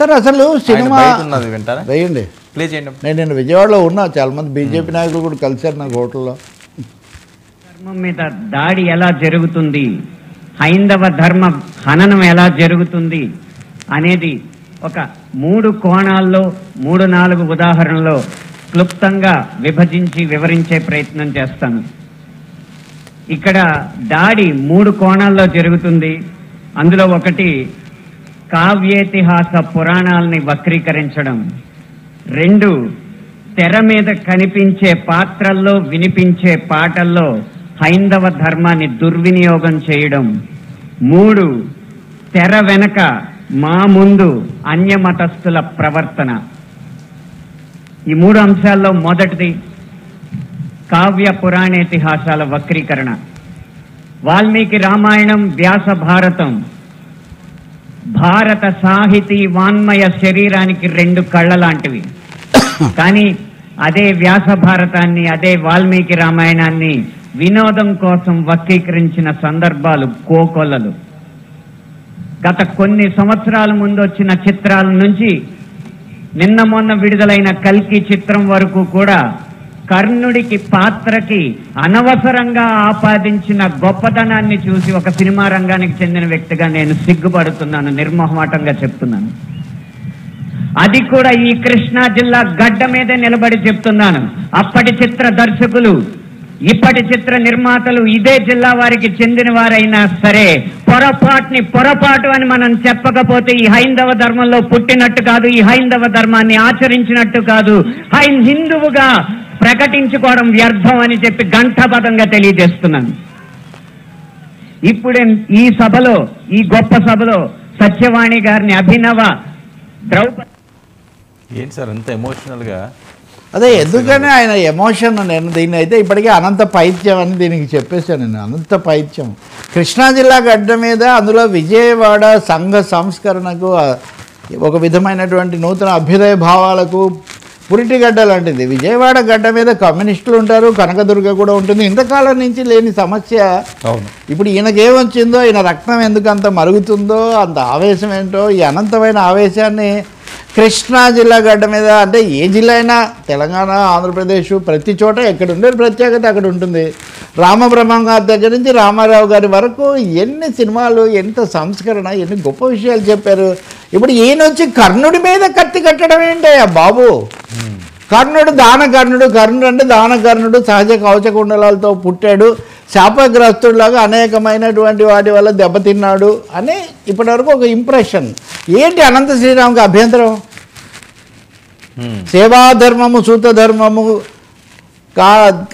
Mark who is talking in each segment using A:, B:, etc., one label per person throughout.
A: Sir అసలు cinema
B: వేయండి
A: play చేయండి. నేను విజయవాడలో ఉన్నా, చాలా మంది బీజేపీ నాయకులు కూడా కలిశారు నాకు హోటల్లో.
C: ధర్మం మీద దాడి ఎలా జరుగుతుంది, హైందవ ధర్మ హననం ఎలా జరుగుతుంది అనేది ఒక 3 కోణాల్లో 3-4 ఉదాహరణలో క్లుప్తంగా విభజించి వివరించే ప్రయత్నం చేస్తాను. ఇక్కడ దాడి 3 కోణాల్లో జరుగుతుంది. అందులో ఒకటి కావ్యేతిహాస పురాణాలని వక్రీకరించడం, 2 తెర మీద కనిపించే పాత్రల్లో వినిపించే పాటల్లో హైందవ ధర్మాన్ని దుర్వినియోగం చేయడం, 3 తెర వెనక మా ముందు అన్యమతస్థుల ప్రవర్తన. ఈ 3 అంశాల్లో మొదటిది కావ్య పురాణేతిహాసాల వక్రీకరణ. వాల్మీకి రామాయణం, వ్యాస భారతం భారత సాహితీ వాన్మయ శరీరానికి 2 కళ్ళ లాంటివి. కానీ అదే వ్యాస భారతాన్ని, అదే వాల్మీకి రామాయణాన్ని వినోదం కోసం వక్రీకరించిన సందర్భాలు కోకొల్లలు. గత కొన్ని సంవత్సరాల ముందు వచ్చిన చిత్రాల నుంచి నిన్న మొన్న విడుదలైన కల్కి చిత్రం వరకు కూడా కర్ణుడికి పాత్రకి అనవసరంగా ఆపాదించిన గొప్పతనాన్ని చూసి ఒక సినిమా రంగానికి చెందిన వ్యక్తిగా నేను సిగ్గుపడుతున్నాను, నిర్మోహమాటంగా చెప్తున్నాను. అది కూడా ఈ కృష్ణా జిల్లా గడ్డ మీదే నిలబడి చెప్తున్నాను. అప్పటి చిత్ర దర్శకులు, ఇప్పటి చిత్ర నిర్మాతలు ఇదే జిల్లా వారికి చెందిన వారైనా సరే పొరపాటు అని మనం చెప్పకపోతే ఈ హైందవ ధర్మంలో పుట్టినట్టు కాదు, ఈ హైందవ ధర్మాన్ని ఆచరించినట్టు కాదు, హిందువుగా ప్రకటించుకోవడం వ్యర్థం అని చెప్పి ఘంటాపథంగా తెలియజేస్తున్నాను. ఇప్పుడే ఈ సభలో, ఈ గొప్ప సభలో సత్యవాణి గారిని అభినవ ద్రౌపది
B: ఏంటి సార్ అంత ఎమోషనల్గా?
A: అదే ఎందుకని ఆయన ఎమోషన్, నేను దీన్ని అయితే ఇప్పటికే అనంత పైత్యం అని దీనికి చెప్పేశాను. నేను అనంత పైత్యం కృష్ణా జిల్లా గడ్డ మీద, అందులో విజయవాడ సంఘ సంస్కరణకు ఒక విధమైనటువంటి నూతన అభ్యుదయ భావాలకు పురిటిగడ్డ లాంటిది. విజయవాడ గడ్డ మీద కమ్యూనిస్టులు ఉంటారు, కనకదుర్గ కూడా ఉంటుంది. ఇంతకాలం నుంచి లేని సమస్య ఇప్పుడు ఈయనకేమొచ్చిందో, ఈయన రక్తం ఎందుకు అంత మరుగుతుందో, అంత ఆవేశం ఏంటో, ఈ అనంతమైన ఆవేశాన్ని కృష్ణా జిల్లా గడ్డ మీద, అంటే ఏ జిల్లా అయినా తెలంగాణ, ఆంధ్రప్రదేశ్ ప్రతి చోట ఎక్కడ ఉండే ప్రత్యేకత అక్కడ ఉంటుంది. రామబ్రహ్మం గారి దగ్గర నుంచి రామారావు గారి వరకు ఎన్ని సినిమాలు, ఎంత సంస్కరణ, ఎన్ని గొప్ప విషయాలు చెప్పారు. ఇప్పుడు ఈయన వచ్చి కర్ణుడి మీద కత్తి కట్టడం ఏంటయ్యా బాబు? కర్ణుడు దానకర్ణుడు, కర్ణుడు అంటే దానకర్ణుడు, సహజ కవచకుండలాలతో పుట్టాడు, శాపగ్రస్తుడిలాగా అనేకమైనటువంటి వాటి వల్ల దెబ్బతిన్నాడు అని ఇప్పటివరకు ఒక ఇంప్రెషన్. ఏంటి అనంత శ్రీరాముకి అభ్యంతరం? సేవాధర్మము సూతధర్మము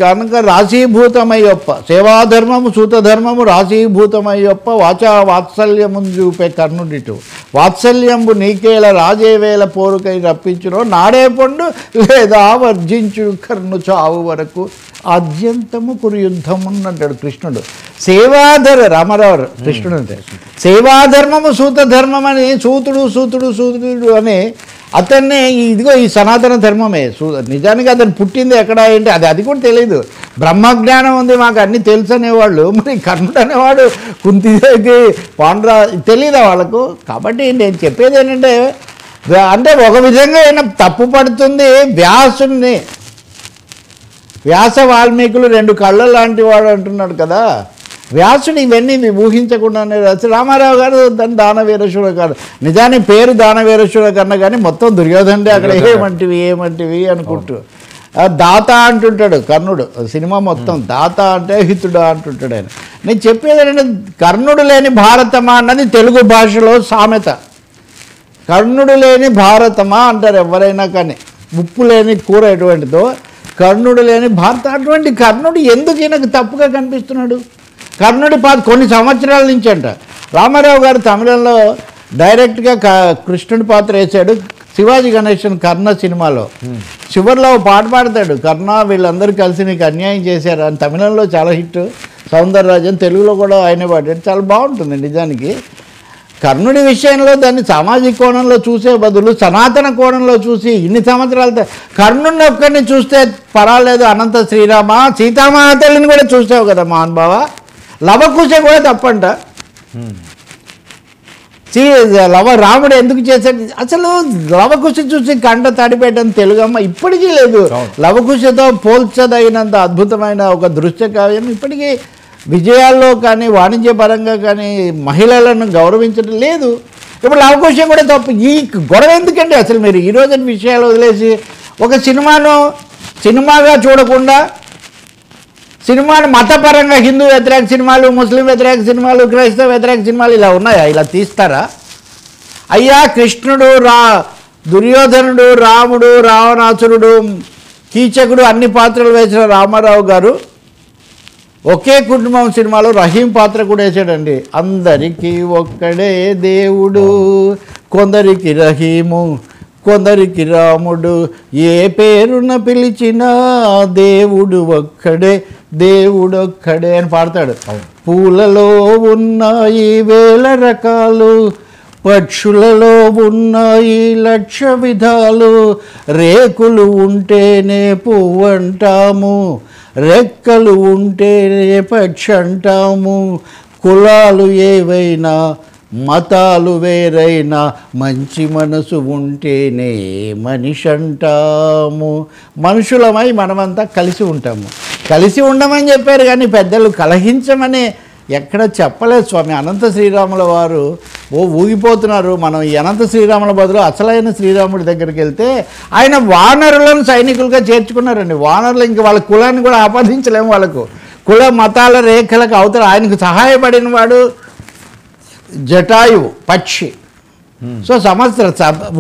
A: కనుక రాశీభూతమయ్యొప్ప, సేవాధర్మము సూతధర్మము రాశీభూతమయ్యొప్ప వాచా వాత్సల్యమును చూపే కర్ణుడిటు, వాత్సల్యంబు నీకేల రాజేవేల పోరుకై రప్పించునో నాడే పండు లేదా వర్జించు కర్ణు చావు వరకు ఆద్యంతము కురుయుద్ధమునంటాడు కృష్ణుడు. రామారావు కృష్ణుడు అంటే సేవాధర్మము సూతధర్మం అని, సూతుడు అని అతన్ని ఇదిగో ఈ సనాతన ధర్మమే. నిజానికి అతను పుట్టింది ఎక్కడ ఏంటి అది కూడా తెలియదు. బ్రహ్మజ్ఞానం ఉంది, మాకు అన్నీ తెలుసు అనేవాళ్ళు. మరి కర్ణుడు అనేవాడు కుంతిదేవికి పాండ్రా తెలియదా వాళ్ళకు? కాబట్టి నేను చెప్పేది ఏంటంటే, అంటే ఒక విధంగా ఆయన తప్పు పడుతుంది వ్యాసుని. వ్యాస వాల్మీకులు 2 కళ్ళ లాంటి వాడు అంటున్నాడు కదా. వ్యాసుడు ఇవన్నీ ఊహించకుండానే రాసి, రామారావు గారు దాన్ని దానవీరేశ్వర గారు, నిజానికి పేరు దానవీరేశ్వర కన్నా కానీ మొత్తం దుర్యోధనుడే అక్కడ ఏమంటివి అనుకుంటూ దాత అంటుంటాడు కర్ణుడు. సినిమా మొత్తం దాత అంటే హితుడా అంటుంటాడు ఆయన. నేను చెప్పేది ఏంటంటే, కర్ణుడు లేని భారతమా అన్నది తెలుగు భాషలో సామెత. కర్ణుడు లేని భారతమా అంటారు ఎవరైనా కానీ, ఉప్పు లేని కూర ఎటువంటిదో కర్ణుడు లేని భారత. అటువంటి కర్ణుడు ఎందుకు ఈయనకు తప్పుగా కనిపిస్తున్నాడు? కర్ణుడి పాత్ర కొన్ని సంవత్సరాల నుంచి అంట రామారావు గారు తమిళంలో డైరెక్ట్గా కృష్ణుడి పాత్ర వేశాడు. శివాజీ గణేశన్ కర్ణ సినిమాలో చివరిలో పాట పాడతాడు, కర్ణ వీళ్ళందరూ కలిసి నీకు అన్యాయం చేశారు అని. తమిళంలో చాలా హిట్. సౌందరరాజన్ తెలుగులో కూడా ఆయనే పాడాడు, చాలా బాగుంటుంది. నిజానికి కర్ణుడి విషయంలో దాన్ని సామాజిక కోణంలో చూసే బదులు సనాతన కోణంలో చూసి ఇన్ని సంవత్సరాలతో కర్ణుడిని ఒక్కడిని చూస్తే పర్వాలేదు, అనంత శ్రీరామ సీతామాతల్ని కూడా చూసావు కదా మహానుభావ. లవకుశ కూడా తప్పంట. రాముడు ఎందుకు చేశాడు అసలు? లవకుశ చూసి కంట తడిపెట్టని తెలుగమ్మ ఇప్పటికీ లేదు. లవకుశతో పోల్చదగినంత అద్భుతమైన ఒక దృశ్య కావ్యం ఇప్పటికీ విజయాల్లో కానీ వాణిజ్యపరంగా కానీ మహిళలను గౌరవించడం లేదు. ఇప్పుడు లవకుశం కూడా తప్పు. ఈ గొడవ ఎందుకండి అసలు? మీరు ఈ రోజు విషయాలు వదిలేసి ఒక సినిమాగా చూడకుండా సినిమాను మతపరంగా హిందూ వ్యతిరేక సినిమాలు, ముస్లిం వ్యతిరేక సినిమాలు, క్రైస్తవ వ్యతిరేక సినిమాలు ఇలా ఉన్నాయా? ఇలా తీస్తారా? అయ్యా కృష్ణుడు, దుర్యోధనుడు, రాముడు, రావణాసురుడు, కీచకుడు అన్ని పాత్రలు వేసిన రామారావు గారు ఒకే కుటుంబం సినిమాలో రహీం పాత్ర కూడా వేసాడండి. అందరికీ ఒక్కడే దేవుడు, కొందరికి రహీము, కొందరికి రాముడు, ఏ పేరున పిలిచినా దేవుడు ఒక్కడే, దేవుడొక్కడే అని పాడతాడు. పూలలో ఉన్నాయి వేల రకాలు, పక్షులలో ఉన్నాయి లక్ష విధాలు, రేకులు ఉంటేనే పువ్వు అంటాము, రెక్కలు ఉంటేనే పక్షి అంటాము, కులాలు ఏవైనా మతాలు వేరైనా మంచి మనసు ఉంటేనే మనిషి అంటాము. మనుషులమై మనమంతా కలిసి ఉంటాము. కలిసి ఉండమని చెప్పారు కానీ పెద్దలు కలహించమని ఎక్కడ చెప్పలేదు స్వామి. అనంత శ్రీరాముల వారు ఊగిపోతున్నారు. మనం ఈ అనంత శ్రీరాముల బదులు అసలైన శ్రీరాముడి దగ్గరికి వెళ్తే ఆయన వానరులను సైనికులుగా చేర్చుకున్నారండి. వానరులు ఇంక వాళ్ళ కులాన్ని కూడా ఆపాదించలేము. వాళ్ళకు కుల మతాల రేఖలకు అవతల ఆయనకు సహాయపడిన వాడు జటాయువు పక్షి. సో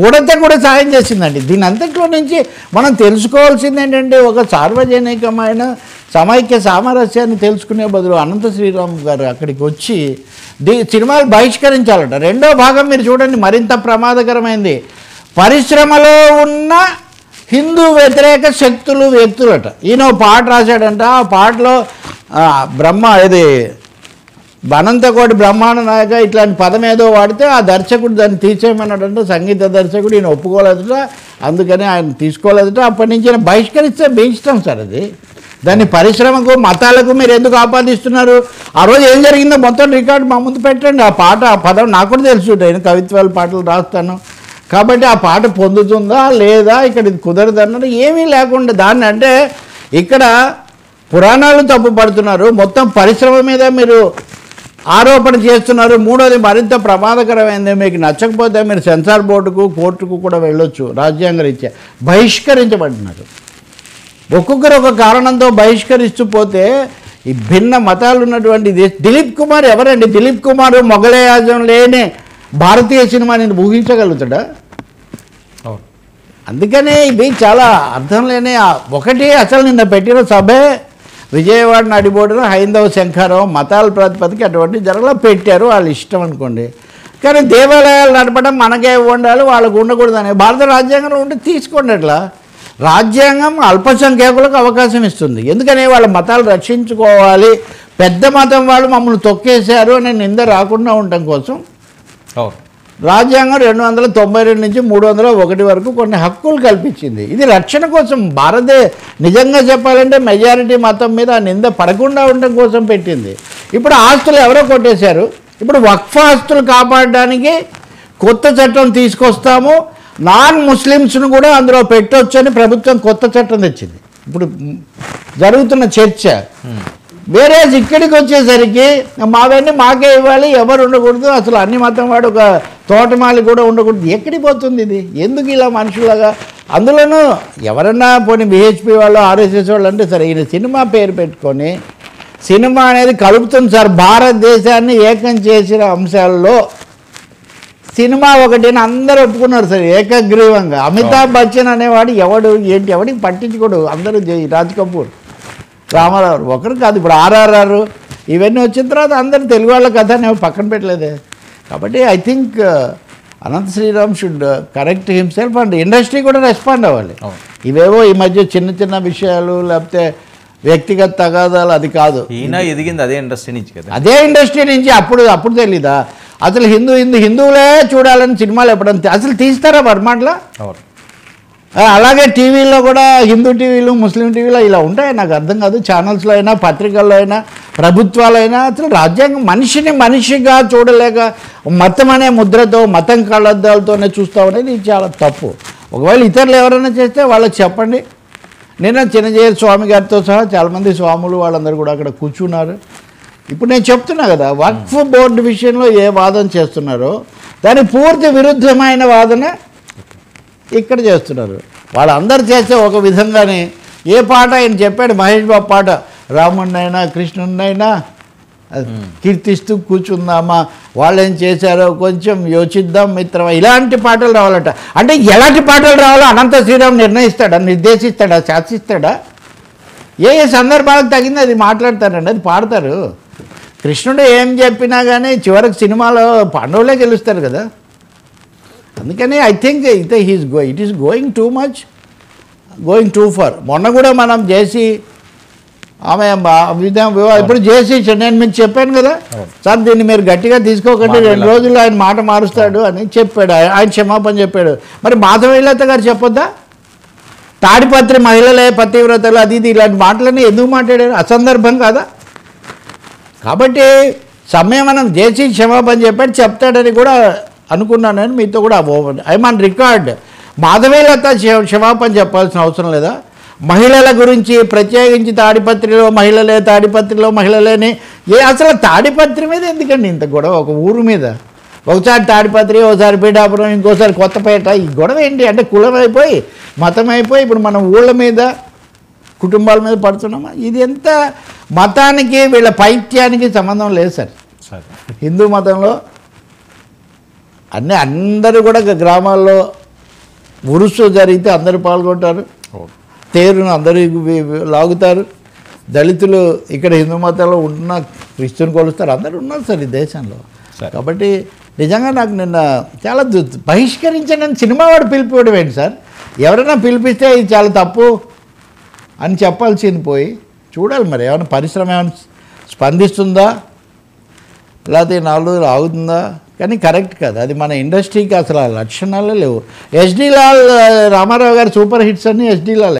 A: ఉడత కూడా సాయం చేసిందండి. దీని అంతట్లో నుంచి మనం తెలుసుకోవాల్సింది ఏంటంటే ఒక సార్వజనికమైన సమైక్య సామరస్యాన్ని తెలుసుకునే బదులు అనంత శ్రీరామ్ గారు అక్కడికి వచ్చి సినిమాలు బహిష్కరించాలట. రెండో భాగం మీరు చూడండి, మరింత ప్రమాదకరమైంది. పరిశ్రమలో ఉన్న హిందూ వ్యతిరేక శక్తులు వ్యక్తులట. ఈయన పాట రాశాడంట. ఆ పాటలో అనంతకోటి బ్రహ్మాండ నాయక ఇట్లాంటి పదం ఏదో వాడితే ఆ దర్శకుడు దాన్ని తీసేయమన్నాడంటే సంగీత దర్శకుడు ఈయన ఒప్పుకోలేదట. అందుకని ఆయన తీసుకోలేదట. అప్పటి నుంచి ఆయన బహిష్కరిస్తే మీ ఇష్టం సార్. అది దాన్ని పరిశ్రమకు మతాలకు మీరు ఎందుకు ఆపాదిస్తున్నారు? ఆ రోజు ఏం జరిగిందో మొత్తం రికార్డు మా ముందు పెట్టండి. ఆ పాట ఆ పదం నాకు కూడా తెలుసు, నేను కవిత్వాల పాటలు రాస్తాను కాబట్టి ఆ పాట పొందుతుందా లేదా, ఇక్కడ ఇది కుదరదు అన్నది ఏమీ లేకుండా దాన్ని అంటే ఇక్కడ పురాణాలు తప్పు పడుతున్నారు, మొత్తం పరిశ్రమ మీద మీరు ఆరోపణ చేస్తున్నారు. మూడోది మరింత ప్రమాదకరమైంది, మీకు నచ్చకపోతే మీరు సెన్సార్ బోర్డుకు కోర్టుకు కూడా వెళ్ళొచ్చు. రాజ్యాంగ రీత్యా బహిష్కరించబడినారు. ఒక్కొక్కరు ఒక కారణంతో బహిష్కరిస్తూ పోతే ఈ భిన్న మతాలు ఉన్నటువంటి దిలీప్ కుమార్ ఎవరండి? దిలీప్ కుమార్ మొఘలే యాజం లేని భారతీయ సినిమాని ఊహించగలుగుతాడా? అందుకనే ఇవి చాలా అర్థం లేని ఒకటి. అసలు నిన్న పెట్టిన సభే విజయవాడ నడిబోడున హైందవ శంఖారం మతాల ప్రాతిపదిక అటువంటి జరగలో పెట్టారు. వాళ్ళు ఇష్టం అనుకోండి. కానీ దేవాలయాలు నడపడం మనకే ఉండాలి, వాళ్ళకు ఉండకూడదు అని భారత రాజ్యాంగంలో ఉంటే తీసుకోండి. అట్లా రాజ్యాంగం అల్పసంఖ్యాకులకు అవకాశం ఇస్తుంది. ఎందుకని వాళ్ళ మతాలు రక్షించుకోవాలి, పెద్ద మతం వాళ్ళు మమ్మల్ని తొక్కేశారు అనే నింద రాకుండా ఉండటం కోసం రాజ్యాంగం 292 నుంచి 301 వరకు కొన్ని హక్కులు కల్పించింది. ఇది రక్షణ కోసం. నిజంగా చెప్పాలంటే మెజారిటీ మతం మీద ఆ నింద పడకుండా ఉండటం కోసం పెట్టింది. ఇప్పుడు ఆస్తులు ఎవరో కొట్టేశారు. ఇప్పుడు వక్ఫ్ ఆస్తులు కాపాడడానికి కొత్త చట్టం తీసుకొస్తాము, నాన్ ముస్లిమ్స్ను కూడా అందులో పెట్టొచ్చని ప్రభుత్వం కొత్త చట్టం తెచ్చింది. ఇప్పుడు జరుగుతున్న చర్చ వేరే ఇక్కడికి వచ్చేసరికి మావన్నీ మాకే ఇవ్వాలి, ఎవరు ఉండకూడదు, అసలు అన్ని మతం వాడు ఒక తోటమాలి కూడా ఉండకూడదు. ఎక్కడికి పోతుంది ఇది? ఎందుకు ఇలా మనుషులాగా? అందులోనూ ఎవరన్నా పోనీ BHP వాళ్ళు RSS వాళ్ళు అంటే సరే, ఈయన సినిమా పేరు పెట్టుకొని సినిమా అనేది కలుపుతుంది సార్. భారతదేశాన్ని ఏకం చేసిన అంశాల్లో సినిమా ఒకటిని అందరూ ఒప్పుకున్నారు సార్ ఏకగ్రీవంగా. అమితాబ్ బచ్చన్ అనేవాడు ఎవడికి పట్టించుకోడు. అందరూ రాజ్ కపూర్, రామారావు ఒకరు కాదు. ఇప్పుడు RRR ఇవన్నీ వచ్చిన తర్వాత అందరూ తెలుగు వాళ్ళ కథ నేను పక్కన పెట్టలేదే. కాబట్టి I think Anantha Sriram should correct himself and industry కూడా రెస్పాండ్ అవ్వాలి. ఇవేవో ఈ మధ్య చిన్న చిన్న విషయాలు లేకపోతే వ్యక్తిగత తగాదాలు అది కాదు.
B: ఈయన ఎదిగింది అదే ఇండస్ట్రీ నుంచి కదా.
A: అదే ఇండస్ట్రీ నుంచి. అప్పుడు తెలీదా అసలు హిందువులే చూడాలని సినిమాలు ఎప్పుడైనా అసలు తీస్తారా వర్మాట్లా? అలాగే టీవీలో కూడా హిందూ టీవీలు ముస్లిం టీవీలో ఇలా ఉంటాయి. నాకు అర్థం కాదు. ఛానల్స్లో అయినా పత్రికల్లో అయినా ప్రభుత్వాలైనా అసలు రాజ్యాంగం మనిషిని మనిషిగా చూడలేక మతం అనే ముద్రతో మతం కళ్ళద్దాలతోనే చూస్తామనేది ఇది చాలా తప్పు. ఒకవేళ ఇతరులు ఎవరైనా చేస్తే వాళ్ళకి చెప్పండి. నిన్న చిన్నజీయర్ స్వామి గారితో సహా చాలామంది స్వాములు వాళ్ళందరూ కూడా అక్కడ కూర్చున్నారు. ఇప్పుడు నేను చెప్తున్నా కదా, వక్ఫ్ బోర్డు విషయంలో ఏ వాదన చేస్తున్నారో దాని పూర్తి విరుద్ధమైన వాదన ఇక్కడ చేస్తున్నారు. వాళ్ళందరూ చేస్తే ఒక విధంగానే ఏ పాట ఆయన చెప్పాడు, మహేష్ బాబు పాట, రాముడినైనా కృష్ణుడినైనా కీర్తిస్తూ కూర్చుందామా, వాళ్ళు ఏం చేశారో కొంచెం యోచిద్దాం మిత్రమా, ఇలాంటి పాటలు రావాలట. అంటే ఎలాంటి పాటలు రావాలో అనంత శ్రీరామ్ నిర్ణయిస్తాడా, నిర్దేశిస్తాడా, శాసిస్తాడా? ఏ ఏ సందర్భాలకు తగింది అది మాట్లాడతారండి, అది పాడతారు. కృష్ణుడు ఏం చెప్పినా కానీ చివరికి సినిమాలో పాండవులే గెలుస్తారు కదా. అందుకని I think it is going too much, going too far. మొన్న కూడా మనం చేసి ఆమె ఇప్పుడు చేసి నేను మీకు చెప్పాను కదా సార్, దీన్ని మీరు గట్టిగా తీసుకోకండి, 2 రోజుల్లో ఆయన మాట మారుస్తాడు అని చెప్పాడు. ఆయన క్షమాపణ చెప్పాడు. మరి మాధవీలత గారు చెప్పొద్దా? తాడిపత్రి మహిళలే పతివ్రతలు అది ఇది ఇలాంటి మాటలన్నీ ఎందుకు మాట్లాడారు? అసందర్భం కాదా? కాబట్టి సంయమనం చేసి క్షమాపణ చెప్పాడు, చెప్తాడని కూడా అనుకున్నానని మీతో కూడా ఐ ఆన్ రికార్డ్. మాధవీలత క్షమాపణ చెప్పాల్సిన అవసరం లేదా? మహిళల గురించి ప్రత్యేకించి తాడిపత్రిలో మహిళలేని అసలు తాడిపత్రి మీద ఎందుకండి ఇంత గొడవ? ఒక ఊరు మీద ఒకసారి తాడిపత్రి, ఒకసారి పీఠాపురం, ఇంకోసారి కొత్తపేట, ఈ గొడవ ఏంటి? అంటే కులం అయిపోయి మతం అయిపోయి ఇప్పుడు మనం ఊళ్ళ మీద కుటుంబాల మీద పడుతున్నామా? ఇది ఎంత మతానికి వీళ్ళ పైత్యానికి సంబంధం లేదు సార్. హిందూ మతంలో అందరూ కూడా క్రామాల్లో ఉరుసు జరిగితే అందరూ పాల్గొంటారు, తేరును అందరూ లాగుతారు. దళితులు ఇక్కడ హిందూ మతంలో ఉంటున్న క్రిస్టియన్ కొలుస్తారు, అందరూ ఉన్నారు సార్ ఈ దేశంలో. కాబట్టి నిజంగా నాకు నిన్న చాలా బహిష్కరించానని సినిమా వాడు పిలిపివ్వడం ఏంటి సార్? ఎవరైనా పిలిపిస్తే ఇది చాలా తప్పు అని చెప్పాల్సింది పోయి చూడాలి మరి ఏమైనా పరిశ్రమ ఏమైనా స్పందిస్తుందా, లేకపోతే 4 రోజులు ఆగుతుందా? కానీ కరెక్ట్ కాదు, అది మన ఇండస్ట్రీకి అసలు ఆ లక్షణాలే లేవు. ఎస్డి లాల్ రామారావు గారు సూపర్ హిట్స్ అన్నీ ఎస్డి లాల్.